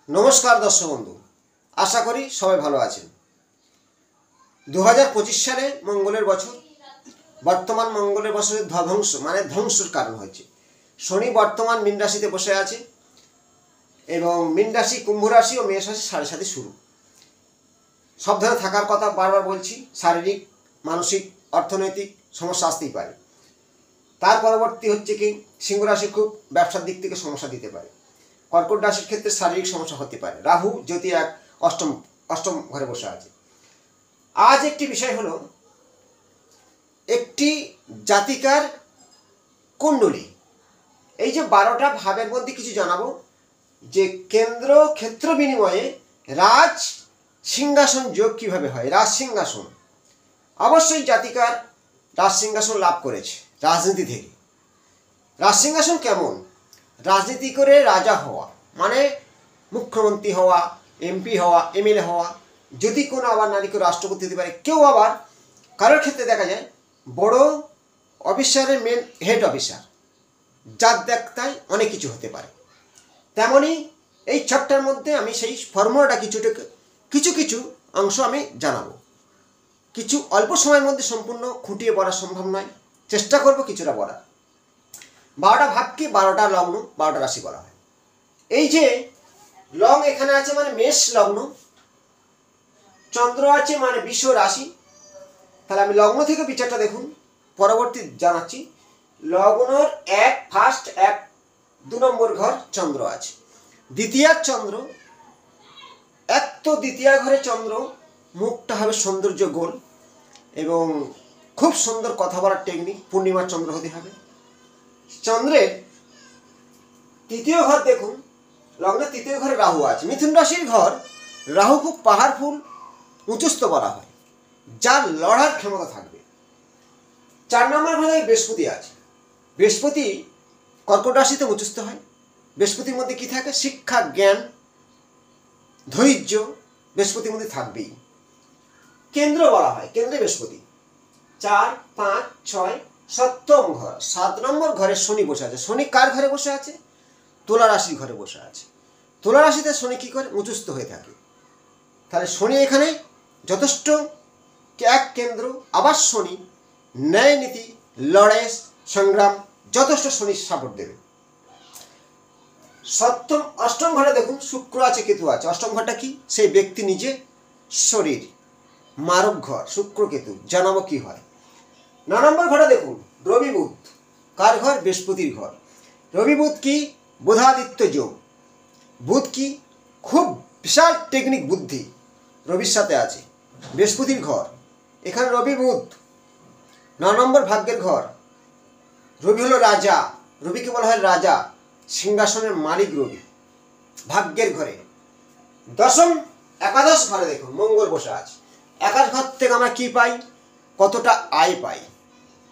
नमस्कार दर्शक बंधु आशा करी सबाई भालो आछेन 2025 साले मंगलेर बछर बर्तमान मंगलेर बछरे ध्वंस माने ध्वंसर कारण हयेछे शनि बर्तमान मीन राशिते बसे आछे एबं मीन राशि कुम्भ राशि और मेष राशि साढ़े साथे शुरू साबधाने थाकार कथा बार बार बोलছি शारीरिक मानसिक अर्थनैतिक समस्या आसतेই पारे तार परवर्ती হচ্ছে কি सिंह राशि खूब व्यवसार दिक থেকে समस्या দিতে পারে कर्कट राशिर क्षेत्रे शारीरिक समस्या होते पारे राहु ज्योति एक अष्टम घरे बसे आछे आज एक विषय हलो एकटी जातिकार कुंडली এই যে 12টা ভাবের মধ্যে কিছু জানাবো যে কেন্দ্র ক্ষেত্র বিনিময়ে রাজ সিংহাসন যোগ কিভাবে হয় রাজ সিংহাসন অবশ্যই জাতিকার রাজ সিংহাসন লাভ করেছে রাজনীতি থেকে রাজ সিংহাসন কেমন राजनीति करे राजा हवा माने मुख्यमंत्री हवा एमपी हवा एमएलए हवा यदि कोनो आबार नारी को राष्ट्रपति होते पारे केउ आबार कारोर क्षेत्रे देखा जाए बड़ो अफिसारेर मेन हेड अफिसार जार देखताय अनेक किछु होते पारे तेमोनी এই চ্যাপ্টার মধ্যে আমি সেই ফর্মুলাটা কিছু কিছু অংশ আমি জানাবো কিছু অল্প সময়ের মধ্যে সম্পূর্ণ খুঁটিয়ে বলা সম্ভব নয় চেষ্টা করব কিছুটা বলার 12টা ভাব কি 12টা লগ্ন 12টা রাশি বলা হয় এই যে লং এখানে আছে মানে মেষ লগ্ন চন্দ্র আছে মানে বৃষ রাশি তাহলে আমি লগ্ন থেকে বিচারটা দেখুন পরবর্তী জানাচ্ছি লগ্নর এক ফার্স্ট এক 2 নম্বর ঘর চন্দ্র আছে দ্বিতীয় চন্দ্র এক তো দ্বিতীয় ঘরে চন্দ্র মুখটা হবে সৌন্দর্য গোল এবং খুব সুন্দর কথা বলার টেকনিক পূর্ণিমার চন্দ্র হতে হবে चंद्रेर तृतीय घर देखुन लग्न तृतीय घरे राहु आछे मिथुन राशिर घर राहु खूब पावरफुल उच्चस्थ बला हय जार लड़ार क्षमता थाकबे 4 नम्बर घरे बृहस्पति आछे बृहस्पति कर्कट राशिते उच्चस्थ हय बृहस्पतिर मध्य कि थाके शिक्षा ज्ञान धैर्य बृहस्पतिर मध्य थाकबेई केंद्र बला हय केंद्रे बृहस्पति 4 5 6 सप्तम घर 7 नम्बर घरे शनि बसे आछे शनि कार घरे बसे आछे तुला राशिर घरे बसे आछे तुला राशिते शनि कि करे उच्चस्थ हये थाके ताहले शनि एखाने यथेष्ट एक केंद्र आबार शनि न्याय नीति लड़ाई संग्राम यथेष्ट शनि सापोर्ट देবে सप्तम अष्टम घरे देखुन शुक्र आछे केतु आछे अष्टम घरटा कि सेई व्यक्ति निजे शरीर मारक घर शुक्र केतु जानाबो कि हय 9 नम्बर घरे देखुन रवि बुध कार घर बृहस्पतिर घर रवि बुध की बुधादित्य योग बुध की खूब विशाल टेक्निक बुद्धि रविर साथे आछे बृहस्पतिर घर एखाने रवि बुध 9 नम्बर भाग्येर घर रवि हलो राजा रवि के बला हय राजा सिंहासनेर मालिक रवि भाग्येर घरे दशम एकादश घरे देखुन मंगल बसे आछे एकादश घर थेके आमरा कि पाई कतटा आय पाई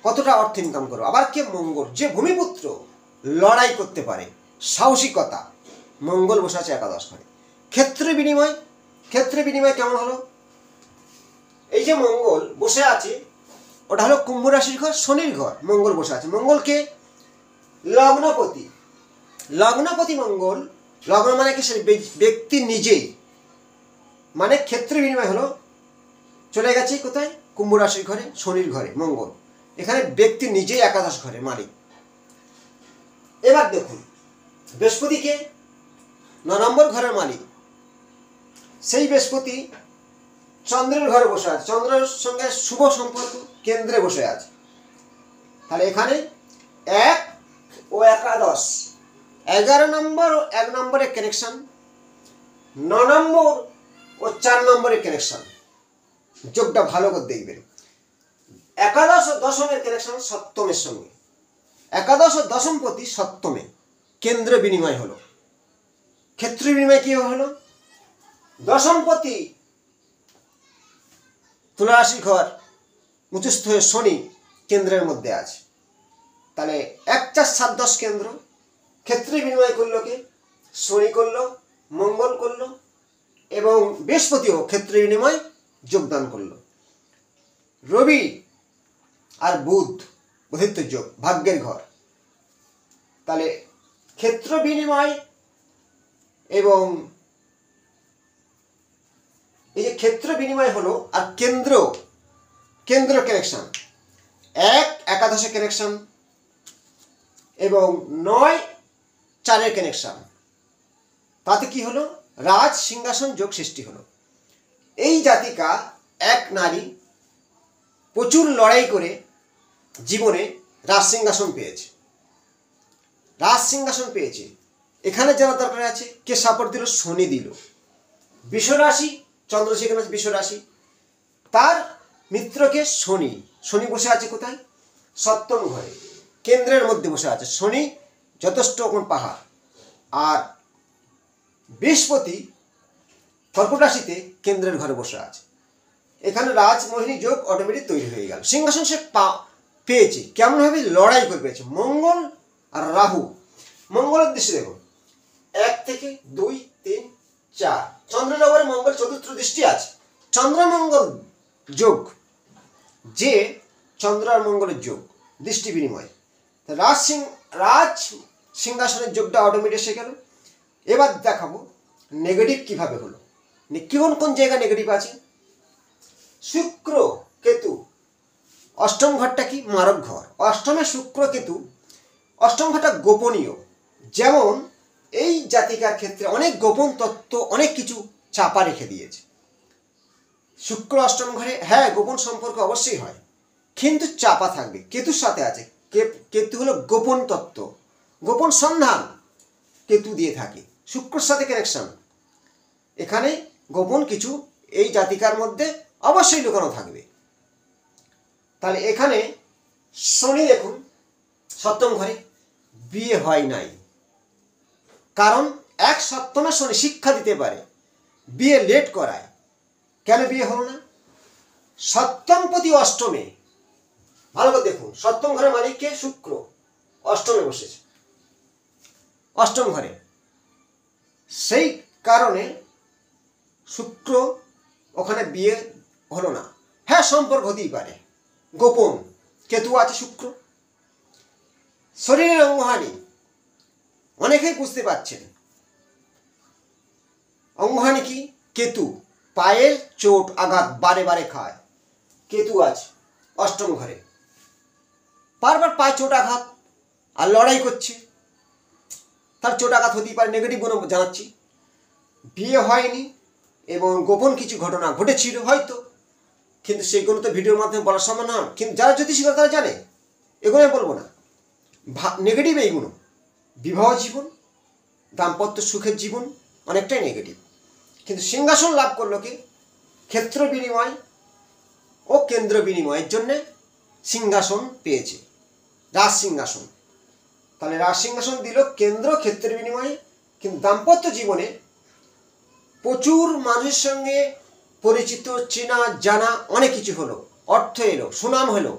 कतटा अर्थ इनकाम करो आबार के मंगल जे भूमिपुत्र लड़ाई करते पारे साहसिकता मंगल बसे आछे एकादश घरे क्षेत्र विनिमय केमन हलो এই যে मंगल बसे आछे ওটা হলো कुम्भ राशिर घर शनिर घर मंगल बसे आछे मंगल के लग्नपति मंगल लग्न माने कि व्यक्ति निजेई माने क्षेत्र विनिमय हलो चले गेছে কোথায় कुम्भ राशिर घरे शनिर घरे मंगल एखाने व्यक्ति निजे एकादश घरे मालिक एबार देखुन बृहस्पति के 9 नम्बर घरेर मालिक सेई बृहस्पति चंद्रेर घरे बसे आछे चंद्रेर संगे शुभ सम्पर्क केंद्रे बसे आछे ताहले एखाने एक ओ एकादश 11 नम्बर और 1 नम्बरेर कानेक्शन 9 नम्बर और 4 नम्बरेर कानेक्शन जोगटा भालो करे देखबेन एकादश और दशमेर कानेक्शन सप्तमेर संगे एकादश और दशमपति सप्तमे केंद्र विनिमय हलो क्षेत्र विनिमय कि हलो दशमपति तुला राशि घर उच्चस्थ हये शनि केंद्रेर मध्य आछे ताहले 1 4 7 10 केंद्र क्षेत्र विनिमय करलो के शनि करलो मंगल करलो एवं बृहस्पतिओ क्षेत्र विनिमय योगदान करलो रवि और बुध बुधित्व योग भाग्येर घर ताहले क्षेत्र विनिमय एवं ক্ষেত্র বিনিময় হলো আর কেন্দ্র কেন্দ্র কানেকশন, 1 একাদশে কানেকশন এবং 9 4-এর কানেকশন, তাতে কি হলো? রাজ সিংহাসন যোগ সৃষ্টি হলো। এই জাতিকা এক নারী প্রচুর লড়াই করে জীবনে রাজ সিংহাসন পেয়েছে, রাজ সিংহাসন পেয়েছে। এখানে যারা দরকার আছে, কে সাপোর্ট দিল? শনি দিল। বিশ্বরাশি, চন্দ্র সেখানে আছে বিশ্বরাশি, তার মিত্রকে শনি, শনি বসে আছে কোথায়? সপ্তম ঘরে, কেন্দ্রের মধ্যে বসে আছে শনি, যথেষ্ট কোন পাহাড়। আর বৃহস্পতি কর্কট রাশিতে কেন্দ্রের ঘরে বসে আছে। এখানে রাজমোহিনী যোগ অটোমেটিক তৈরি হয়ে গেল। সিংহাসন সে পেয়েছে, কেমনভাবে লড়াই করে পেয়েছে। মঙ্গল আর রাহু, মঙ্গলের দৃষ্টি দেখো 1 থেকে 2 3 4, চন্দ্রের ওপরে মঙ্গল চতুর্থ দৃষ্টি আছে। চন্দ্রমঙ্গল যোগ, যে চন্দ্র আর মঙ্গলের যোগ, দৃষ্টি বিনিময়, রাজ সিংহাসনের যোগটা অটোমেটিক এসে গেল। এবার দেখাবো নেগেটিভ কিভাবে হলো, কোন কোন জায়গায় নেগেটিভ আছে। শুক্র কেতু, অষ্টম ঘরটা কি? মারক ঘর। অষ্টমে শুক্র কেতু, অষ্টম ঘরটা গোপনীয়। যেমন এই জাতিকার ক্ষেত্রে অনেক গোপন তত্ত্ব, অনেক কিছু চাপা রেখে দিয়েছে। শুক্র অষ্টম ঘরে, হ্যাঁ গোপন সম্পর্ক অবশ্যই হয়, কিন্তু চাপা থাকবে। কেতুর সাথে আছে, কেতু হলো গোপন তত্ত্ব, গোপন সন্ধান কেতু দিয়ে থাকে। শুক্রর সাথে কানেকশন, এখানে গোপন কিছু এই জাতিকার মধ্যে অবশ্যই লুকানো থাকবে। তাহলে এখানে শনি দেখুন সপ্তম ঘরে, বিয়ে হয় নাই, কারণ 1 সপ্তমে শনি শিক্ষা দিতে পারে, বিয়ে লেট করায়। কেন বিয়ে হলো না? সপ্তমপতি অষ্টমে, ভালো করে দেখুন, সপ্তম ঘরের মালিককে শুক্র, অষ্টমে বসেছে, অষ্টম ঘরে। সেই কারণে শুক্র ওখানে বিয়ে হলো না। হ্যাঁ সম্পর্ক হতেই পারে, গোপন, কেতু আছে শুক্র। শরীরের অঙ্গহানি, অনেকেই বুঝতে পারছেন অঙ্গহানি কি? কেতু, পায়ের চোট আঘাত বারে বারে খায়, কেতু আছে অষ্টম ঘরে, বারবার পায়ে চোট আঘাত আর লড়াই করছে, তার চোট আঘাত হতেই পারে। নেগেটিভ গুণ জানাচ্ছি। বিয়ে হয়নি এবং গোপন কিছু ঘটনা ঘটেছিল হয়তো, কিন্তু সেইগুলো তো ভিডিওর মাধ্যমে বলার সম্ভব না। কিন্তু যারা জ্যোতিষী তারা জানে, এগুলো আমি বলবো না। নেগেটিভ এইগুলো, বিবাহ জীবন, দাম্পত্য সুখের জীবন অনেকটাই নেগেটিভ। কিন্তু সিংহাসন লাভ করলো কি? ক্ষেত্র বিনিময় ও কেন্দ্র বিনিময়ের জন্যে সিংহাসন পেয়েছে, রাজ সিংহাসন। তাহলে রাজ সিংহাসন দিল কেন্দ্র ক্ষেত্রের বিনিময়ে। কিন্তু দাম্পত্য জীবনে প্রচুর মানুষের সঙ্গে পরিচিত, চেনা জানা অনেক কিছু হলো, অর্থ এলো, সুনাম হলো,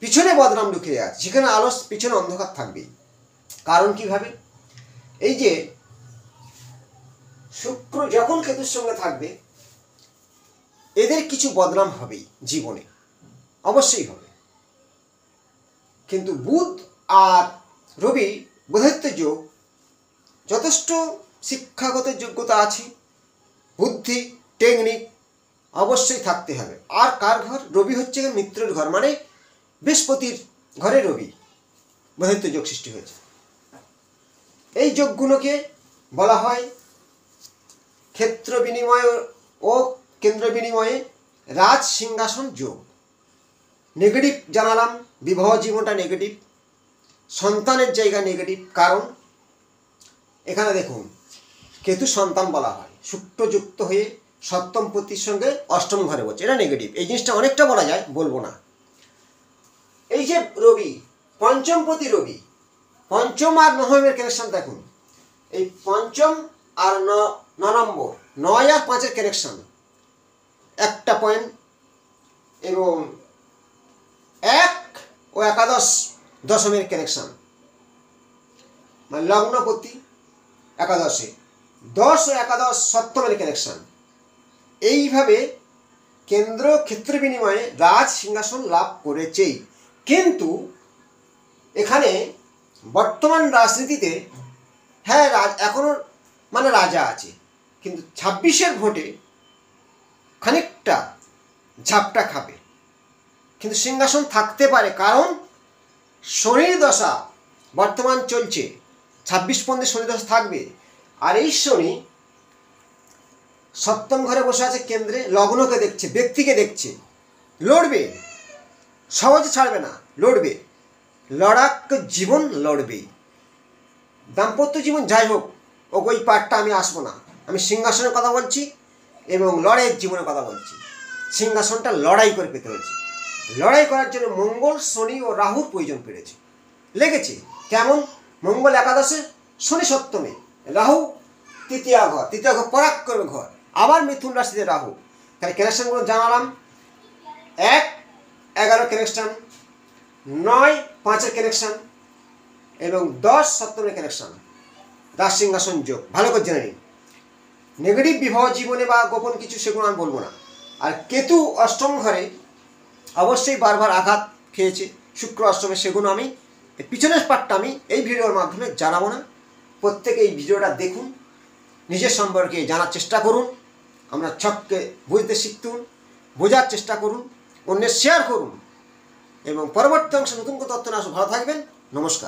পিছনে বদনাম লুকিয়ে আছে। সেখানে আলো, পিছনে অন্ধকার থাকবেই। কারণ কিভাবে? এই যে শুক্র যখন কেতুর সঙ্গে থাকবে, এদের কিছু বদনাম হবেই জীবনে, অবশ্যই হবে। কিন্তু বুধ আর রবি বোধত্ব যোগ, যথেষ্ট শিক্ষাগত যোগ্যতা আছে, বুদ্ধি টেকনিক অবশ্যই থাকতে হবে। আর কার ঘর? রবি হচ্ছে মিত্রের ঘর, মানে বৃহস্পতির ঘরে রবি, বোধত্ব যোগ সৃষ্টি হয়েছে। এই যোগগুলোকে বলা হয় ক্ষেত্র বিনিময় ও কেন্দ্র বিনিময়ে রাজ সিংহাসন যোগ। নেগেটিভ জানালাম, বিবাহ জীবনটা নেগেটিভ, সন্তানের জায়গা নেগেটিভ। কারণ এখানে দেখুন কেতু সন্তান বলা হয়, শুক্রযুক্ত হয়ে সপ্তম পতির সঙ্গে অষ্টম ঘরে বলছে, এটা নেগেটিভ। এই জিনিসটা অনেকটা বলা যায়, বলবো না। এই যে রবি, পঞ্চমপতি রবি, পঞ্চম আর নবমের কানেকশন দেখুন, এই পঞ্চম আর 9 নম্বর, 9 আর 5-এর কানেকশন, একটা পয়েন্ট। এবং 1 ও একাদশ দশমের কানেকশন, মানে লগ্নপতি একাদশে, 10 ও একাদশ সপ্তমের কানেকশন। এইভাবে কেন্দ্র ক্ষেত্র বিনিময়ে রাজ সিংহাসন লাভ করেছেই। কিন্তু এখানে বর্তমান রাজনীতিতে হ্যাঁ এখনো মানে রাজা আছে, কিন্তু 26-এর ভোটে খানিকটা ঝাপটা খাবে, কিন্তু সিংহাসন থাকতে পারে, কারণ শনির দশা বর্তমান চলছে। 26 পর্যন্ত শনি দশা থাকবে। আর এই শনি সপ্তম ঘরে বসে আছে কেন্দ্রে, লগ্নকে দেখছে, ব্যক্তিকে দেখছে। লড়বে, সহজে ছাড়বে না, লড়বে, লড়াক জীবন লড়বে। দাম্পত্য জীবন যাই হোক, ওই পার্টটা আমি আসবো না। আমি সিংহাসনের কথা বলছি এবং লড়াইয়ের জীবনের কথা বলছি। সিংহাসনটা লড়াই করে পেতে হয়েছে। লড়াই করার জন্য মঙ্গল, শনি ও রাহুর প্রয়োজন পড়েছে, লেগেছে। কেমন? মঙ্গল একাদশে, শনি সপ্তমে, রাহু তৃতীয় ঘর, তৃতীয় ঘর পরাক্রম ঘর, আবার মিথুন রাশিতে রাহু। তাহলে কানেকশানগুলো জানালাম। 1-11 কানেকশান, 9-5 কানেকশান এবং 10 সপ্তমের কানেকশান, রাজ সিংহাসন যোগ। ভালো করে জেনে নিন। নেগেটিভ বিবাহ জীবনে বা গোপন কিছু, সেগুলো আমি বলবো না। আর কেতু অষ্টম ঘরে অবশ্যই বারবার আঘাত খেয়েছে, শুক্র অষ্টমে, সেগুলো আমি পিছনের পার্টটা আমি এই ভিডিওর মাধ্যমে জানাবো না। প্রত্যেকে এই ভিডিওটা দেখুন, নিজের সম্পর্কে জানার চেষ্টা করুন, আমরা ছককে বুঝতে শিখতুন, বোঝার চেষ্টা করুন, অন্যের শেয়ার করুন এবং পরবর্তী অংশে নতুন কোনো তথ্য না আসুন। ভালো থাকবেন, নমস্কার।